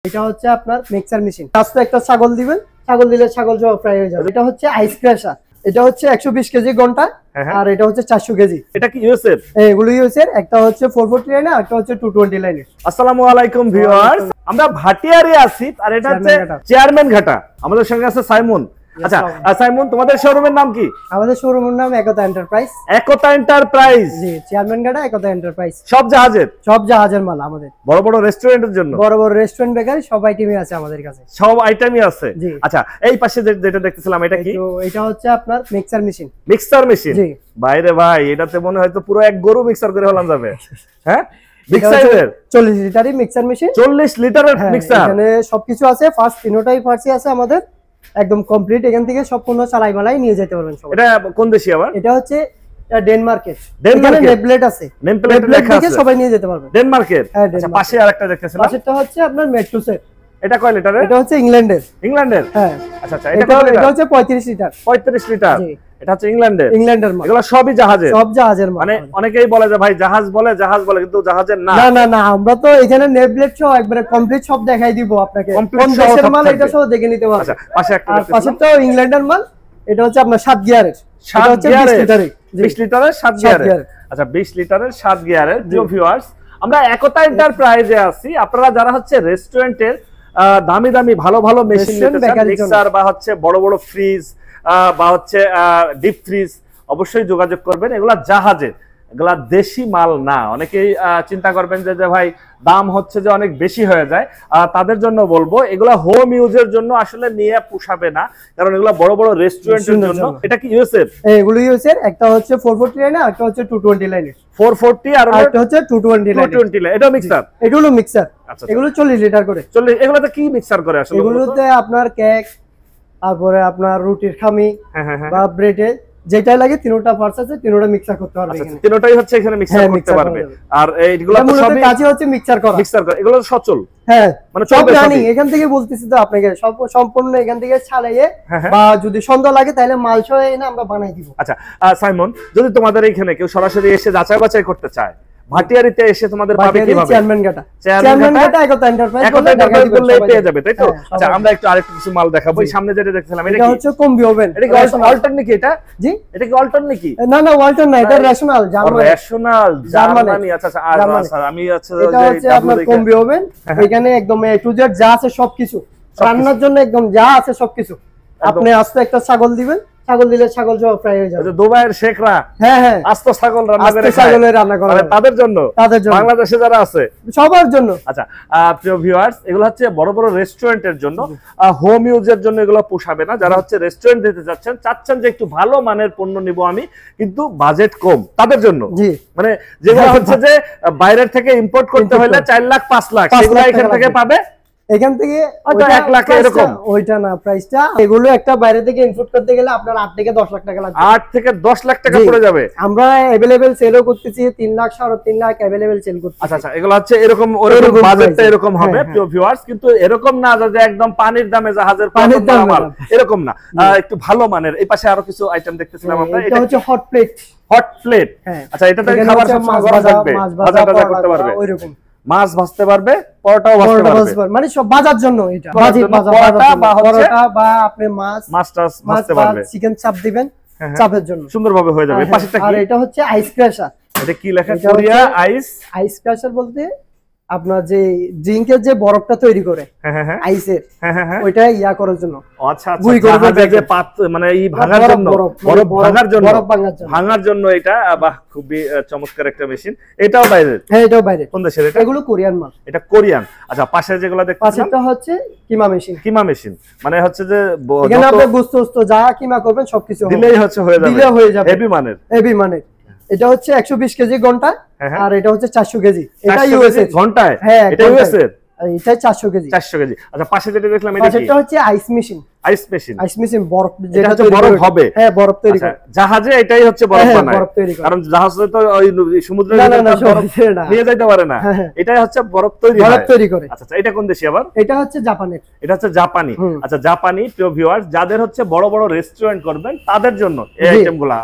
এটা হচ্ছে আপনার মিক্সার মেশিন। আস্তে একটা ছাগল দিবেন, ছাগল দিলে ছাগল সহ ফ্রাই হয়ে যাবে। এটা হচ্ছে আইস ক্রাশার। এটা হচ্ছে 120 কেজি ঘন্টা আর এটা হচ্ছে 400 কেজি। এটা কি ইউএস এর? এগুলো ইউএস এর। একটা হচ্ছে 440 লাইন আর একটা হচ্ছে 220 লাইনের। আসসালামু আলাইকুম ভিউয়ার্স, আমরা ভাটিয়ারে আছি আর এটা হচ্ছে চেয়ারম্যান ঘাটা। আমাদের সঙ্গে আছে সাইমন। আচ্ছা সাইমন, তোমাদের শোরুমের নাম কি? আমাদের শোরুমের নাম একতা এন্টারপ্রাইজ। একতা এন্টারপ্রাইজ, জি, চেয়ারম্যান ঘাটা একতা এন্টারপ্রাইজ। সব জাহাজের মাল আমাদের। বড় বড় রেস্টুরেন্টের জন্য, বড় বড় রেস্টুরেন্ট বেকারি সব আইটেমই আছে আমাদের কাছে। সব আইটেমই আছে। আচ্ছা, এই পাশে যেটা দেখতেছিলাম এটা কি? এটা হচ্ছে আপনার মিক্সার মেশিন। মিক্সার মেশিন, জি। বাইরে ভাই, এটাতে মনে হয় তো পুরো এক গরু মিক্সার করে হলাম যাবে। হ্যাঁ, 40 লিটারের মিক্সার মেশিন। 40 লিটারের মিক্সার। এখানে সবকিছু আছে, ফার্স্ট তিনটাই পার্টসই আছে আমাদের, একদম কমপ্লিট। এখান থেকে সম্পূর্ণ চালাই মালাই নিয়ে যেতে পারবেন সবাই। এটা কোন দেশি আবার? এটা হচ্ছে ডেনমার্কের। এখানে নেমপ্লেট আছে, নেমপ্লেট লেখা আছে, সবাই নিয়ে যেতে পারবেন। ডেনমার্কের। আচ্ছা, পাশে আরেকটা দেখতেছিলাম, পাশেরটা হচ্ছে আপনার মেট্রোসেট। এটা কয় লিটারের? এটা হচ্ছে ইংল্যান্ডের। হ্যাঁ। আচ্ছা আচ্ছা, এটা হচ্ছে 35 লিটার। 35 লিটার। জি, এটা হচ্ছে ইংল্যান্ডের মাল। এগুলো সবই জাহাজের। সব জাহাজের মাল। মানে অনেকেই বলে যে ভাই জাহাজ বলে কিন্তু জাহাজের না। না, আমরা তো এখানে নেমপ্লেট সহ একবারে কমপ্লিট সব দেখাই দিব আপনাকে। কোন দেশের মাল এটা সহ দেখে নিতে পারবেন। আচ্ছা, পাশে একটা পাশেরটা ইংল্যান্ডের মাল। এটা হচ্ছে আপনার 7 গিয়ারের। এটা হচ্ছে 20 লিটারের। 20 লিটারের 7 গিয়ারের। আচ্ছা, 20 লিটারের 7 গিয়ারের। প্রিয় ভিউয়ার্স, আমরা একতা এন্টারপ্রাইজে আছি। আপনারা যারা হচ্ছে রেস্টুরেন্টের দামি দামি ভালো ভালো মেশিন নিতে চান, মিক্সার বা হচ্ছে বড় বড় ফ্রিজ বা হচ্ছে ডিপ ফ্রিজ, অবশ্যই যোগাযোগ করবেন। এগুলা জাহাজের, এগুলা দেশি মাল না। অনেকেই চিন্তা করবেন যে ভাই দাম হচ্ছে যে অনেক বেশি হয়ে যায়, তাদের জন্য বলবো এগুলা হোম ইউজের জন্য আসলে নিয়ে পোষাবে না, কারণ এগুলা বড় বড় রেস্টুরেন্টের জন্য। এটা কি ইউএস এর? এগুলো ইউএস এর। একটা হচ্ছে 440 লাইনের আর একটা হচ্ছে 220 লাইনের। 440 আর একটা হচ্ছে 220 লাইনের। এটা মিক্সার। এগুলো মিক্সার। আচ্ছা, এগুলো 40 লিটার করে। 40। এগুলাতে কি মিক্সার করে আসলে? এগুলোতে আপনার কেক, তারপরে আপনার রুটির খামি বা ব্রেডে যেটা লাগে তিনটা পার্টস আছে, তিনটা মিক্সার করতে পারবে এখানে। তিনটাই হচ্ছে এখানে মিক্সার করতে পারবে। আর এইগুলো তো সবই কাজই হচ্ছে মিক্সার করা। এগুলো সচল। হ্যাঁ, মানে সব জানি। এখান থেকে বলতেছি তো আপনাকে, সব সম্পূর্ণ এখান থেকে ছাড়াইয়ে বা যদি সন্ধ্যা লাগে তাহলে মাল সহ এনে আমরা বানাই দিব। আচ্ছা সাইমন, যদি তোমাদের এখানে কেউ সরাসরি এসে যাচাই বাছাই করতে চায়, ভাটিয়ারিতে এসে তোমাদের পাবে কিভাবে? চেয়ারম্যান ঘাটা একতা এন্টারপ্রাইজ বললে পেয়ে যাবে, তাই তো? আচ্ছা, আমরা একটু আরেকটু কিছু মাল দেখাবো। এই সামনে যেটা দেখছিলাম, এটা হচ্ছে কম্বি ওভেন। এটা কি অল্টার নাকি? এটা জি, এটা কি অল্টার নাকি? না, ওয়াল্টন না, এটা রেশনাল জার্মানি। আচ্ছা, আমি এটা হচ্ছে আপনার কম্বি ওভেন। এখানে একদম এ টু জেড যা আছে সবকিছু, রান্নার জন্য একদম যা আছে সবকিছু। আপনি আস্তে একটা ছাগল দিবেন, ছাগল দিলে ছাগল সহ ফ্রাই হয়ে যাবে। দুবাইয়ের শেখরা আস্ত ছাগল রান্না করে তাদের জন্য, বাংলাদেশে যারা আছে সবার জন্য। আচ্ছা প্রিয় ভিউয়ার্স, এগুলো হচ্ছে বড় বড় রেস্টুরেন্টের জন্য, হোম ইউজের জন্য এগুলো পোষাবে না। যারা হচ্ছে রেস্টুরেন্ট দিতে চাচ্ছেন যে একটু ভালো মানের পণ্য নিব আমি, কিন্তু বাজেট কম, তাদের জন্য। জি, মানে যেগুলো হচ্ছে যে বাইরের থেকে ইম্পোর্ট করতে হলে 4 লাখ 5 লাখ, সেগুলো এখান থেকে পাবে। এখান থেকে 1 লাখ এরকম। ওইটা না প্রাইসটা, এগুলো একটা বাইরে থেকে ইম্পোর্ট করতে গেলে আপনার 8 থেকে 10 লাখ টাকা লাগবে। 8 থেকে 10 লাখ টাকা পড়ে যাবে। আমরা अवेलेबल সেলও করতেছি 3 লাখ 3.5 লাখ अवेलेबल সেল করতেছি। আচ্ছা, এগুলো হচ্ছে এরকম বাজেটটা এরকম হবে প্রিয় ভিউয়ার্স, কিন্তু এরকম না যে একদম পানির দামে জাহাজের পানির দাম এরকম না, একটু ভালো মানের। এই পাশে আরো কিছু আইটেম দেখতেছিলাম আমরা। এটা হচ্ছে হট প্লেট। আচ্ছা, এটাতে খাবার সব গরম থাকবে, ভাজা করতে পারবে, ওইরকম মাছ ভাজতে পারবে, পরোটাও ভাজতে পারবে। মানে সব বাজার জন্য। এটা পরোটা বা আপনি মাছটা ভাজতে পারবে, চিকেন চাপ দিবেন, চাপের জন্য সুন্দরভাবে হয়ে যাবে। পাশেরটা কি? আর এটা হচ্ছে আইস ক্রাশার। এটা কি লেখা? কোরিয়া আইস ক্রাশার বলতে আপনার যে ড্রিঙ্কের যে বরফটা তৈরি করে আইসের, ওইটা ইয়া করার জন্য। আচ্ছা, মানে এই ভাঙার জন্য, বরফ ভাঙার জন্য এটা। বাহ, খুবই চমৎকার একটা মেশিন। এটাও বাইরে? হ্যাঁ, এটাও বাইরে। কোন দেশের এটা? এগুলো কোরিয়ান মাল। এটা কোরিয়ান। আচ্ছা, পাশে যেগুলো দেখতেছেন, পাশেরটা হচ্ছে কিমা মেশিন। মানে হচ্ছে যে এখানে আপনি গুস্ত যা কিমা করবেন সবকিছু দিলেই হচ্ছে হয়ে যাবে, হেভি মানের। এটা হচ্ছে 120 কেজি ঘন্টা আর এটা হচ্ছে 400 কেজি। এটা ইউএস এর ঘন্টায়। হ্যাঁ, এটা ইউএস এর। এটা 400 কেজি। আচ্ছা, পাশে যেটা দেখলাম, এটা কি? এটা হচ্ছে আইস মেশিন বরফ, যেটা হচ্ছে বরফ হবে। হ্যাঁ, বরফ তৈরি করে। জাহাজে এটাই হচ্ছে বরফ বানায়, কারণ জাহাজে তো ওই সমুদ্রে নিয়ে যাইতে পারে না, এটাই হচ্ছে বরফ তৈরি করে। আচ্ছা, এটা কোন দেশি আবার? এটা হচ্ছে জাপানের। এটা হচ্ছে জাপানি। আচ্ছা, জাপানি প্রিয় ভিউয়ার্স, যাদের হচ্ছে বড় বড় রেস্টুরেন্ট করবেন তাদের জন্য এই আইটেমগুলা।